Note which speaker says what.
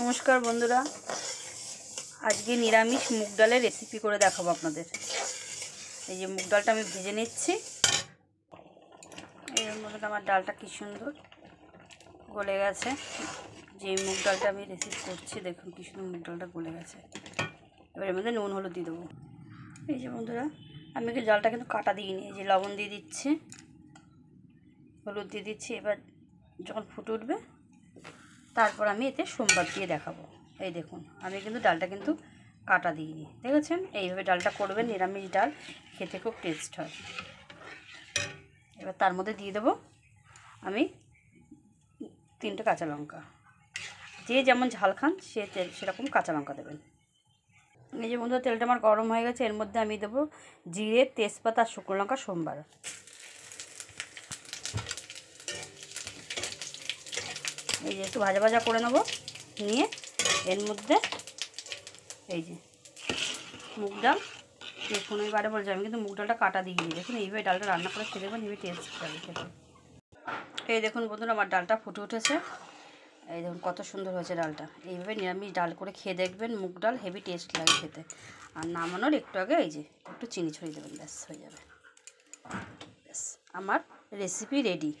Speaker 1: নমস্কার বন্ধুরা, আজকে নিরামিষ মুগ ডালের রেসিপি করে দেখাবো আপনাদের। এই যে মুগ ডালটা আমি ভেজে নিচ্ছি। এর মধ্যে আমার ডালটা কি সুন্দর গলে গেছে। যে মুগ ডালটা আমি রেসিপি করছি, দেখুন কি সুন্দর মুগ ডালটা গলে গেছে। এবার এর মধ্যে নুন হলুদ দিয়ে দেবো। এই যে বন্ধুরা, আমি ডালটা কিন্তু কাটা দিইনি, এই যে লবণ দিয়ে দিচ্ছি, হলুদ দিয়ে দিচ্ছি। এবার যখন ফুটে উঠবে তারপর আমি এতে সোমবার দিয়ে দেখাবো। এই দেখুন, আমি কিন্তু ডালটা কিন্তু কাটা দিইনি, দেখেছেন? এইভাবে ডালটা করবেন, নিরামিষ ডাল খেতে খুব টেস্ট হয়। এবার তার মধ্যে দিয়ে দেবো আমি 3টে কাঁচা লঙ্কা। যে যেমন ঝাল খান সেরকম কাঁচা লঙ্কা দেবেন। এই যে বন্ধুরা, তেলটা আমার গরম হয়ে গেছে। এর মধ্যে আমি দেবো জিরে, তেজপাতা আর শুকনো লঙ্কা সোমবার। এই যে একটু ভাজা ভাজা করে নেবো, নিয়ে এর মধ্যে এই যে মুগ ডাল, দেখুন আমি বারে বলছি, আমি কিন্তু মুগ ডালটা কাটা দিইনি। দেখুন এইভাবে ডালটা রান্না করে খেয়ে দেখবেন, হেবি টেস্ট হবে খেতে। এই দেখুন বন্ধুরা, আমার ডালটা ফুটে উঠেছে। এই দেখুন কত সুন্দর হয়েছে ডালটা। এইভাবে নিরামিষ ডাল করে খেয়ে দেখবেন, মুগ ডাল হেভি টেস্ট লাগে খেতে। আর নামানোর একটু আগে এই যে একটু চিনি ছড়িয়ে দেবেন, ব্যাস হয়ে যাবে। ব্যাস আমার রেসিপি রেডি।